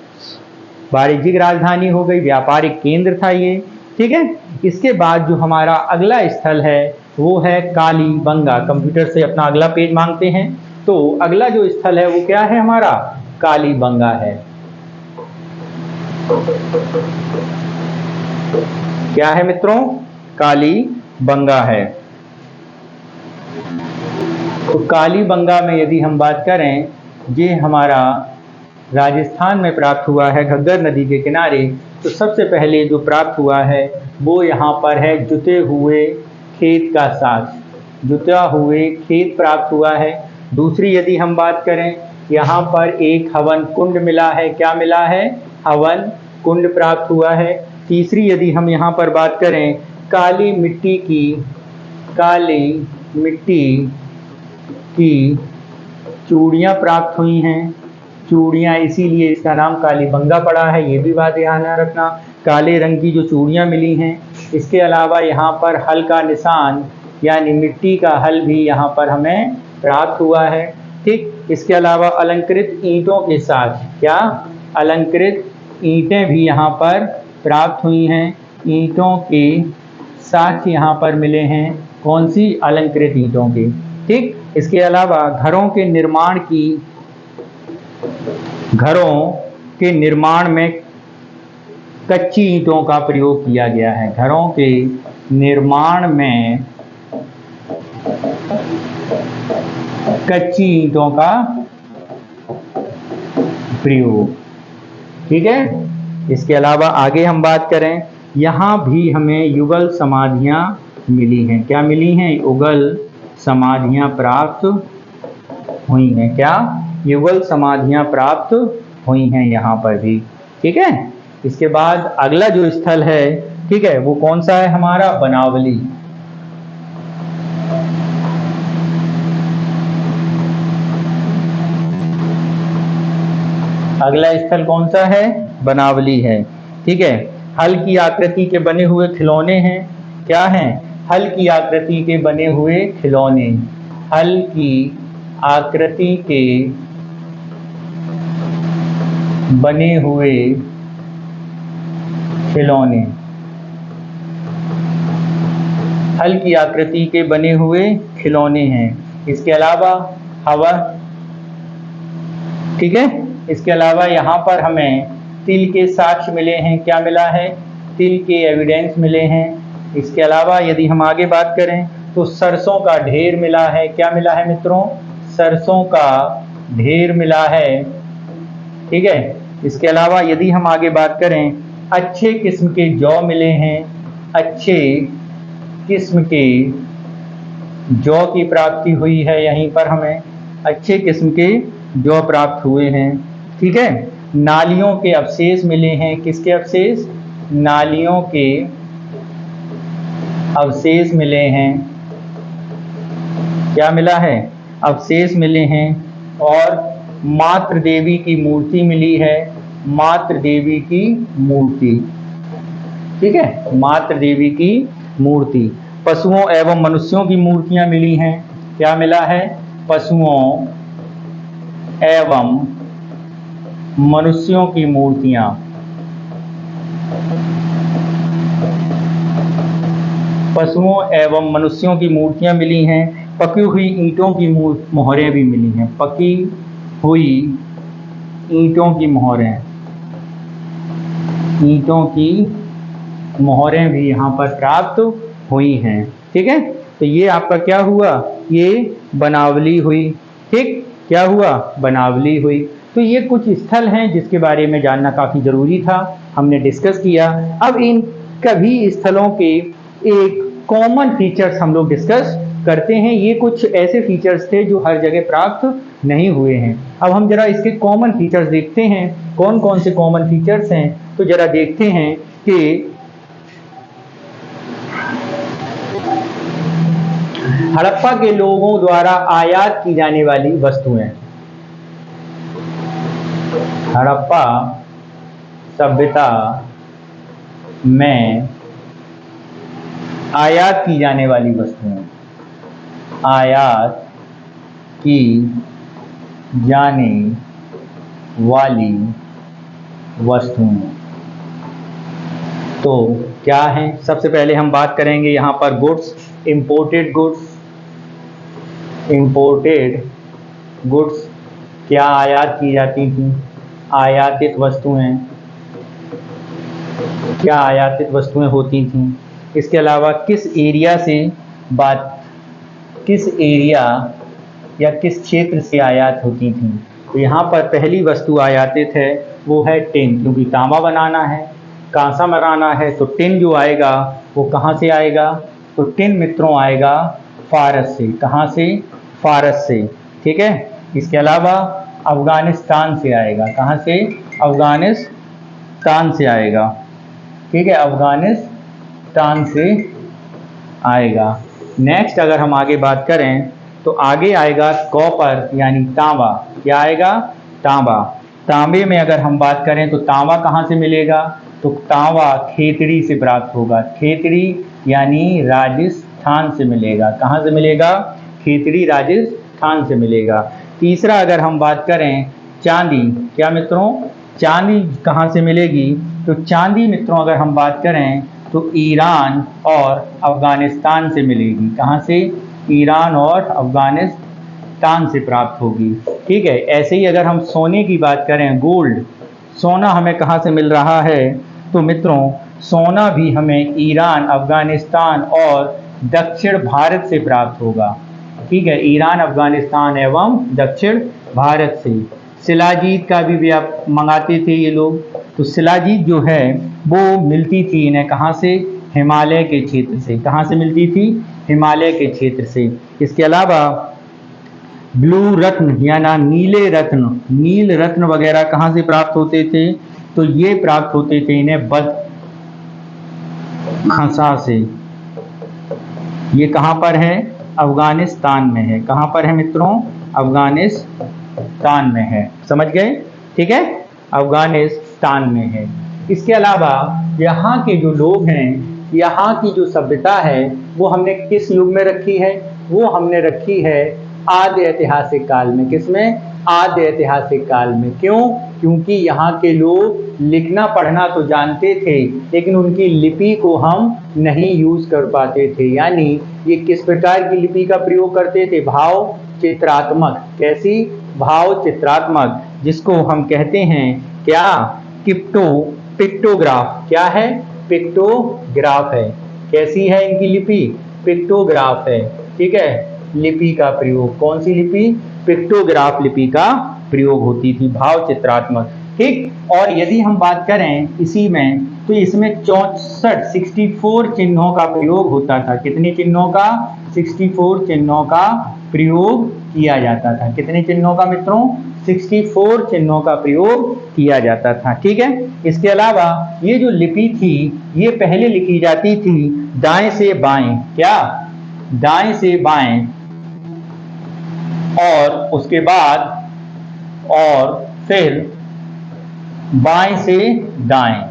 वाणिज्यिक राजधानी हो गई, व्यापारिक केंद्र था ये। ठीक है। इसके बाद जो हमारा अगला स्थल है वो है कालीबंगा। कंप्यूटर से अपना अगला पेज मांगते हैं। तो अगला जो स्थल है वो क्या है हमारा? कालीबंगा है। क्या है मित्रों? कालीबंगा है। तो कालीबंगा में यदि हम बात करें, ये हमारा राजस्थान में प्राप्त हुआ है, घग्गर नदी के किनारे। तो सबसे पहले जो प्राप्त हुआ है वो यहाँ पर है जुते हुए खेत का साक्ष्य, जुता हुए खेत प्राप्त हुआ है। दूसरी यदि हम बात करें, यहाँ पर एक हवन कुंड मिला है। क्या मिला है? हवन कुंड प्राप्त हुआ है। तीसरी यदि हम यहाँ पर बात करें, काली मिट्टी की, काली मिट्टी की चूड़ियाँ प्राप्त हुई हैं। चूड़ियाँ, इसीलिए इसका नाम कालीबंगा पड़ा है, ये भी बात ध्यान रखना। काले रंग की जो चूड़ियाँ मिली हैं। इसके अलावा यहाँ पर हल का निशान, यानी मिट्टी का हल भी यहाँ पर हमें प्राप्त हुआ है। ठीक, इसके अलावा अलंकृत ईंटों के साथ, क्या? अलंकृत ईंटें भी यहाँ पर प्राप्त हुई हैं। ईंटों के साथ यहाँ पर मिले हैं। कौन सी? अलंकृत ईंटों के। ठीक, इसके अलावा घरों के निर्माण में कच्ची ईंटों का प्रयोग किया गया है। घरों के निर्माण में कच्ची ईंटों का प्रयोग। ठीक है। इसके अलावा आगे हम बात करें, यहाँ भी हमें युगल समाधियां मिली हैं। क्या मिली हैं? युगल समाधियां प्राप्त हुई हैं। क्या? युगल समाधियां प्राप्त हुई हैं यहाँ पर भी। ठीक है। इसके बाद अगला जो स्थल है, ठीक है, वो कौन सा है हमारा? बनावली। अगला स्थल कौन सा है? बनावली है। ठीक है। हल की आकृति के बने हुए खिलौने हैं। क्या हैं? हल की आकृति के बने हुए खिलौने। हल की आकृति के बने हुए खिलौने। हल की आकृति के बने हुए खिलौने हैं। इसके अलावा हवा, ठीक है। इसके अलावा यहाँ पर हमें तिल के साक्ष्य मिले हैं। क्या मिला है? तिल के एविडेंस मिले हैं। इसके अलावा यदि हम आगे बात करें तो सरसों का ढेर मिला है। क्या मिला है मित्रों? सरसों का ढेर मिला है। ठीक है। इसके अलावा यदि हम आगे बात करें, अच्छे किस्म के जौ मिले हैं, अच्छे किस्म के जौ की प्राप्ति हुई है, यहीं पर हमें अच्छे किस्म के जौ प्राप्त हुए हैं। ठीक है, नालियों के अवशेष मिले हैं, किसके अवशेष? नालियों के अवशेष मिले हैं। क्या मिला है? अवशेष मिले हैं। और मातृ देवी की मूर्ति मिली है, मातृ देवी की मूर्ति। ठीक है, मातृ देवी की मूर्ति। पशुओं एवं मनुष्यों की मूर्तियां मिली हैं। क्या मिला है? पशुओं एवं मनुष्यों की मूर्तियां। पशुओं एवं मनुष्यों की मूर्तियां मिली हैं। पकी हुई ईंटों की मोहरें भी मिली हैं। पकी हुई ईंटों की मोहरें, ईंटों की मोहरें भी यहाँ पर प्राप्त हुई हैं। ठीक है, तो ये आपका क्या हुआ? ये बनावली हुई। ठीक, क्या हुआ? बनावली हुई। तो ये कुछ स्थल हैं जिसके बारे में जानना काफ़ी ज़रूरी था, हमने डिस्कस किया। अब इन कभी स्थलों के एक कॉमन फीचर्स हम लोग डिस्कस करते हैं। ये कुछ ऐसे फीचर्स थे जो हर जगह प्राप्त नहीं हुए हैं। अब हम जरा इसके कॉमन फीचर्स देखते हैं, कौन कौन से कॉमन फीचर्स हैं। तो जरा देखते हैं कि हड़प्पा के लोगों द्वारा आयात की जाने वाली वस्तुएं। हड़प्पा सभ्यता में आयात की जाने वाली वस्तुएं, आयात की जाने वाली वस्तुएं तो क्या है? सबसे पहले हम बात करेंगे यहाँ पर goods, imported goods. Imported goods क्या आयात की जाती थी? आयातित वस्तुएं, क्या आयातित वस्तुएं होती थीं। इसके अलावा किस एरिया से किस एरिया या किस क्षेत्र से आयात होती थी? तो यहाँ पर पहली वस्तु आयातित है वो है टिन, क्योंकि तांबा बनाना है, कांसा बनाना है, तो टिन जो आएगा वो कहाँ से आएगा? तो टिन मित्रों आएगा फारस से। कहाँ से? फारस से। ठीक है, इसके अलावा अफगानिस्तान से आएगा। कहाँ से? अफगानिस्तान से आएगा। ठीक है, अफगानिस्तान से आएगा। नेक्स्ट अगर हम आगे बात करें तो आगे आएगा कॉपर यानी तांबा। क्या आएगा? तांबा। तांबे में अगर हम बात करें तो तांबा कहाँ से मिलेगा? तो तांबा खेतड़ी से प्राप्त होगा। खेतड़ी यानी राजस्थान से मिलेगा। कहाँ से मिलेगा? खेतड़ी राजस्थान से मिलेगा। तीसरा अगर हम बात करें चांदी, क्या मित्रों? चांदी कहाँ से मिलेगी? तो चांदी मित्रों अगर हम बात करें तो ईरान और अफगानिस्तान से मिलेगी। कहाँ से? ईरान और अफगानिस्तान से प्राप्त होगी। ठीक है, ऐसे ही अगर हम सोने की बात करें, गोल्ड, सोना हमें कहाँ से मिल रहा है? तो मित्रों सोना भी हमें ईरान, अफगानिस्तान और दक्षिण भारत से प्राप्त होगा। ठीक है, ईरान, अफगानिस्तान एवं दक्षिण भारत से। शिलाजीत का भी आप मंगाते थे ये लोग, तो शिलाजीत जो है वो मिलती थी इन्हें कहाँ से? हिमालय के क्षेत्र से। कहाँ से मिलती थी? हिमालय के क्षेत्र से। इसके अलावा ब्लू रत्न यानी नीले रत्न, नील रत्न वगैरह कहाँ से प्राप्त होते थे? तो ये प्राप्त होते थे इन्हें बदखसा से। ये कहाँ पर है? अफगानिस्तान में है। कहाँ पर है मित्रों? अफगानिस्तान में है। समझ गए? ठीक है, अफगानिस्तान में है। इसके अलावा यहाँ के जो लोग हैं, यहाँ की जो सभ्यता है वो हमने किस युग में रखी है? वो हमने रखी है आद्य ऐतिहासिक काल में। किसमें? आद्य ऐतिहासिक काल में। क्यों? क्योंकि यहाँ के लोग लिखना पढ़ना तो जानते थे लेकिन उनकी लिपि को हम नहीं यूज कर पाते थे। यानी ये किस प्रकार की लिपि का प्रयोग करते थे? भाव चित्रात्मक। कैसी? भाव चित्रात्मक, जिसको हम कहते हैं क्या? पिक्टोग्राफ। क्या है? पिक्टोग्राफ है। कैसी है इनकी लिपि? पिक्टोग्राफ है। ठीक है, लिपि का प्रयोग, कौन सी लिपि? पिक्टोग्राफ लिपि का प्रयोग होती थी, भाव चित्रात्मक। ठीक। और यदि हम बात करें इसी में, तो इसमें 64 चिन्हों का प्रयोग होता था। कितने चिन्हों का? 64 चिन्हों का प्रयोग किया जाता था। कितने चिन्हों का मित्रों? 64 चिन्हों का प्रयोग किया जाता था। ठीक है। इसके अलावा ये जो लिपि थी, ये पहले लिखी जाती थी दाएं से बाएं। क्या? दाएं से बाएं, और उसके बाद और फिर बाएं से दाएं,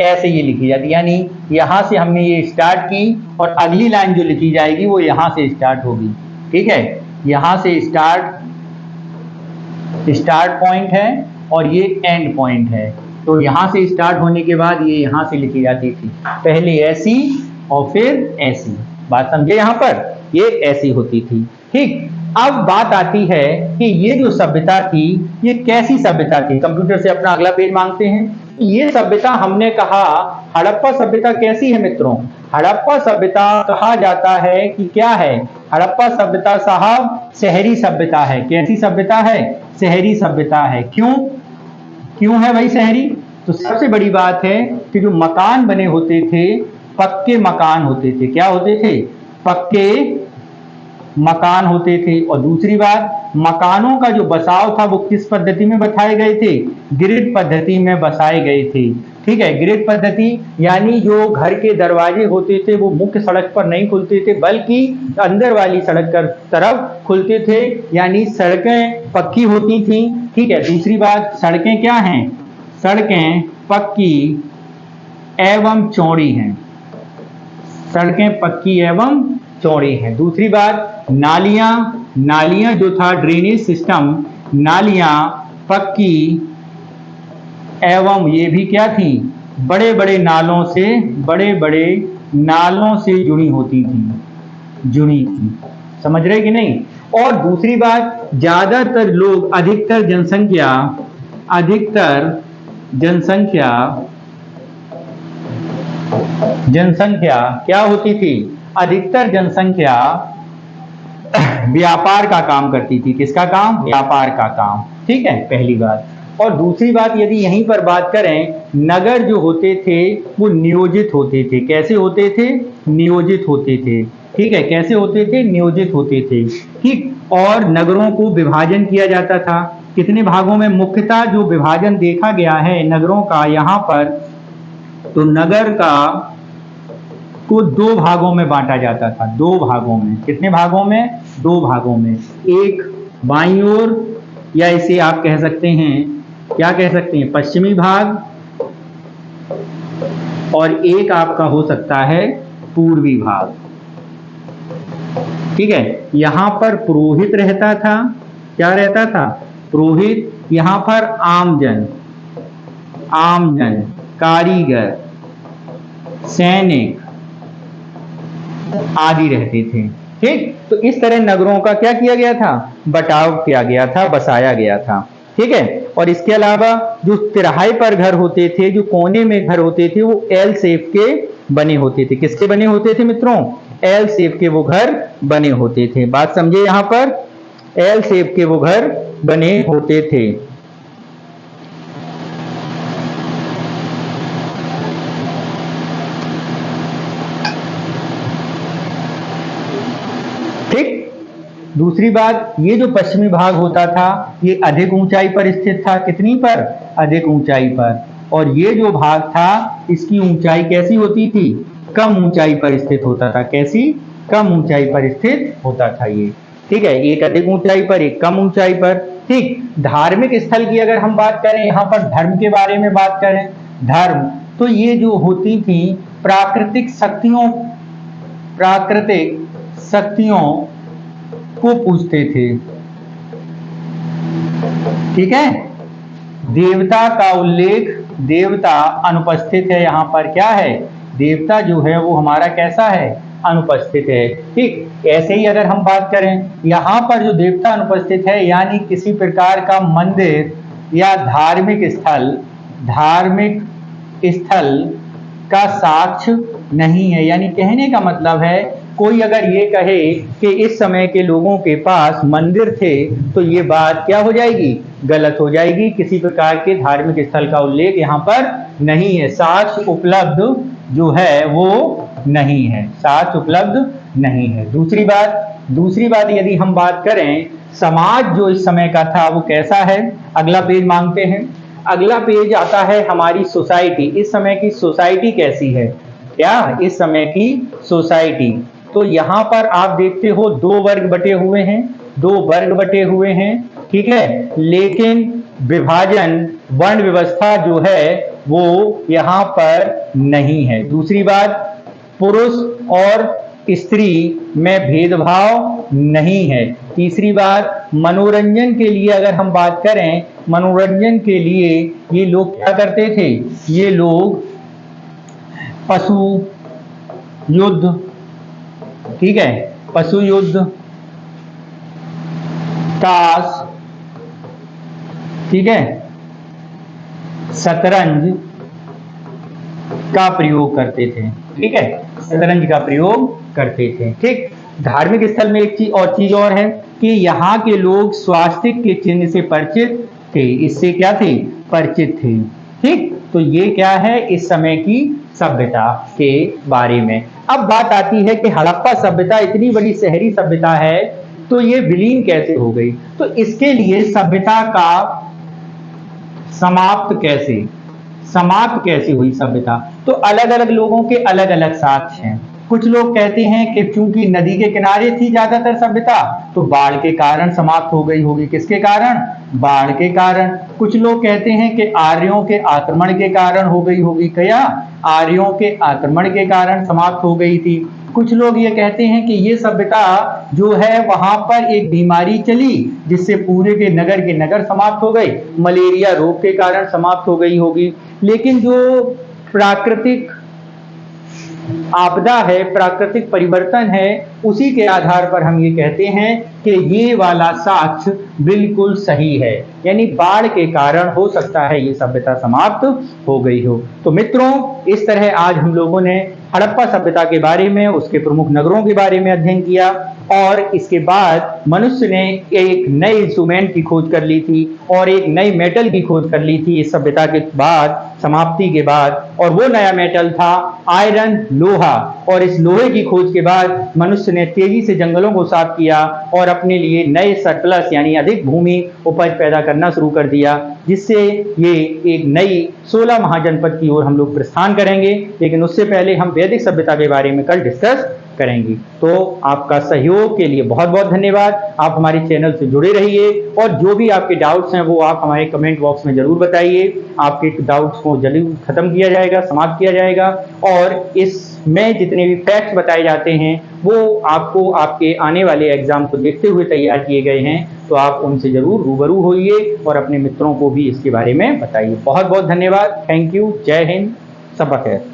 ऐसे ये लिखी जाती। यानी यहां से हमने ये स्टार्ट की और अगली लाइन जो लिखी जाएगी वो यहां से स्टार्ट होगी। ठीक है। यहां से स्टार्ट पॉइंट है और ये एंड पॉइंट है। तो यहां से स्टार्ट होने के बाद ये यहां से लिखी जाती थी, पहले ऐसी और फिर ऐसी। बात समझे? यहां पर ये ऐसी होती थी। ठीक। अब बात आती है कि ये जो सभ्यता थी, ये कैसी सभ्यता थी। कंप्यूटर से अपना अगला पेज मांगते हैं। ये सभ्यता हमने कहा हड़प्पा सभ्यता कैसी है मित्रों? हड़प्पा सभ्यता कहा जाता है कि क्या है? हड़प्पा सभ्यता साहब शहरी सभ्यता है। कैसी सभ्यता है? शहरी सभ्यता है। क्यों? क्यों है भाई शहरी? तो सबसे बड़ी बात है कि जो मकान बने होते थे, पक्के मकान होते थे। क्या होते थे? पक्के मकान होते थे। और दूसरी बात, मकानों का जो बसाव था वो किस पद्धति में बसाए गए थे? ग्रिड पद्धति में बसाए गए थे। ठीक है। ग्रिड पद्धति यानी जो घर के दरवाजे होते थे वो मुख्य सड़क पर नहीं खुलते थे, बल्कि अंदर वाली सड़क की तरफ खुलते थे। यानी सड़कें पक्की होती थी। ठीक है। दूसरी बात, सड़कें क्या हैं? सड़कें पक्की एवं चौड़ी हैं। सड़कें पक्की एवं चौड़ी हैं। दूसरी बात, नालियां जो था ड्रेनेज सिस्टम, नालियां पक्की एवं ये भी क्या थी? बड़े बड़े नालों से जुड़ी होती थी। जुड़ी थी। समझ रहे कि नहीं? और दूसरी बात, ज्यादातर लोग, अधिकतर जनसंख्या क्या होती थी? अधिकतर जनसंख्या व्यापार का काम करती थी। किसका काम? व्यापार का काम। ठीक है, पहली बात। और दूसरी बात, यदि यहीं पर बात करें, नगर जो होते थे वो नियोजित होते थे। कैसे होते थे? नियोजित होते थे। ठीक है। कैसे होते थे? नियोजित होते थे। ठीक। और नगरों को विभाजन किया जाता था। कितने भागों में? मुख्यतः जो विभाजन देखा गया है नगरों का यहाँ पर, तो नगर को 2 भागों में बांटा जाता था। 2 भागों में। कितने भागों में? 2 भागों में। एक बाईं ओर, या इसे आप कह सकते हैं, क्या कह सकते हैं? पश्चिमी भाग। और एक आपका हो सकता है पूर्वी भाग। ठीक है। यहां पर पुरोहित रहता था। क्या रहता था? पुरोहित। यहां पर आमजन, कारीगर, सैनिक आदि रहते थे। ठीक। तो इस तरह नगरों का क्या किया गया था? बटाव किया गया था, बसाया गया था। ठीक है। और इसके अलावा जो तिराहे पर घर होते थे, जो कोने में घर होते थे, वो एल शेप के बने होते थे। किसके बने होते थे मित्रों? एल शेप के वो घर बने होते थे। बात समझे? यहां पर एल शेप के वो घर बने होते थे। ठीक। दूसरी बात, ये जो पश्चिमी भाग होता था ये अधिक ऊंचाई पर स्थित था। कितनी पर? अधिक ऊंचाई पर। और ये जो भाग था इसकी ऊंचाई कैसी होती थी? कम ऊंचाई पर स्थित होता था। कैसी? कम ऊंचाई पर स्थित होता था ये। ठीक है। एक अधिक ऊंचाई पर, एक कम ऊंचाई पर। ठीक। धार्मिक स्थल की अगर हम बात करें, यहाँ पर धर्म के बारे में बात करें, धर्म, तो ये जो होती थी प्राकृतिक शक्तियों को पूजते थे। ठीक है। देवता का उल्लेख, देवता अनुपस्थित है यहाँ पर। क्या है? देवता जो है वो हमारा कैसा है? अनुपस्थित है। ठीक। ऐसे ही अगर हम बात करें, यहाँ पर जो देवता अनुपस्थित है, यानी किसी प्रकार का मंदिर या धार्मिक स्थल का साक्ष्य नहीं है। यानी कहने का मतलब है, कोई अगर ये कहे कि इस समय के लोगों के पास मंदिर थे, तो ये बात क्या हो जाएगी? गलत हो जाएगी। किसी प्रकार के धार्मिक स्थल का उल्लेख यहाँ पर नहीं है, साक्ष्य उपलब्ध जो है वो नहीं है, साक्ष्य उपलब्ध नहीं है। दूसरी बात यदि हम बात करें समाज जो इस समय का था वो कैसा है, अगला पेज मांगते हैं। अगला पेज आता है हमारी सोसाइटी। इस समय की सोसाइटी कैसी है, क्या इस समय की सोसाइटी, तो यहाँ पर आप देखते हो दो वर्ग बटे हुए हैं, ठीक है, लेकिन विभाजन वर्ण व्यवस्था जो है वो यहाँ पर नहीं है। दूसरी बात, पुरुष और स्त्री में भेदभाव नहीं है। तीसरी बात, मनोरंजन के लिए अगर हम बात करें, मनोरंजन के लिए ये लोग क्या करते थे, ये लोग पशु युद्ध, ठीक है, पशु युद्ध, ताश, ठीक है, शतरंज का प्रयोग करते थे, ठीक है, शतरंज का प्रयोग करते थे, ठीक। धार्मिक स्थल में एक चीज और है कि यहाँ के लोग स्वास्तिक के चिन्ह से परिचित थे, इससे क्या थे, परिचित थे, ठीक। तो ये क्या है इस समय की सभ्यता के बारे में। अब बात आती है कि हड़प्पा सभ्यता इतनी बड़ी शहरी सभ्यता है तो ये विलीन कैसे हो गई, तो इसके लिए सभ्यता का समाप्त कैसे हुई सभ्यता, तो अलग अलग लोगों के अलग अलग साक्ष्य हैं। कुछ लोग कहते हैं कि क्योंकि नदी के किनारे थी ज्यादातर सभ्यता तो बाढ़ के कारण समाप्त हो गई होगी, किसके कारण, बाढ़ के कारण। कुछ लोग कहते हैं कि आर्यों के आक्रमण के कारण हो गई होगी, क्या आर्यों के आक्रमण के कारण समाप्त हो गई थी। कुछ लोग ये कहते हैं कि ये सभ्यता जो है वहां पर एक बीमारी चली जिससे पूरे के नगर समाप्त हो गए, मलेरिया रोग के कारण समाप्त हो गई होगी। लेकिन जो प्राकृतिक आपदा है, प्राकृतिक परिवर्तन है, उसी के आधार पर हम ये कहते हैं कि ये वाला साक्ष्य बिल्कुल सही है, यानी बाढ़ के कारण हो सकता है ये सभ्यता समाप्त हो गई हो। तो मित्रों, इस तरह आज हम लोगों ने हड़प्पा सभ्यता के बारे में, उसके प्रमुख नगरों के बारे में अध्ययन किया और इसके बाद मनुष्य ने एक नए इंस्ट्रूमेंट की खोज कर ली थी और एक नई मेटल की खोज कर ली थी इस सभ्यता के बाद, समाप्ति के बाद, और वो नया मेटल था आयरन, लोहा। और इस लोहे की खोज के बाद मनुष्य ने तेजी से जंगलों को साफ किया और अपने लिए नए सरप्लस यानी अधिक भूमि उपज पैदा करना शुरू कर दिया, जिससे ये एक नई 16 महाजनपद की ओर हम लोग प्रस्थान करेंगे। लेकिन उससे पहले हम वैदिक सभ्यता के बारे में कल डिस्कस करेंगे। तो आपका सहयोग के लिए बहुत बहुत धन्यवाद। आप हमारे चैनल से जुड़े रहिए और जो भी आपके डाउट्स हैं वो आप हमारे कमेंट बॉक्स में जरूर बताइए। आपके डाउट्स को जल्दी खत्म किया जाएगा, समाप्त किया जाएगा और इसमें जितने भी फैक्ट्स बताए जाते हैं वो आपको आपके आने वाले एग्जाम को देखते हुए तैयार किए गए हैं, तो आप उनसे जरूर रूबरू होइए और अपने मित्रों को भी इसके बारे में बताइए। बहुत बहुत धन्यवाद। Thank you. जय हिंद। सबा खैर।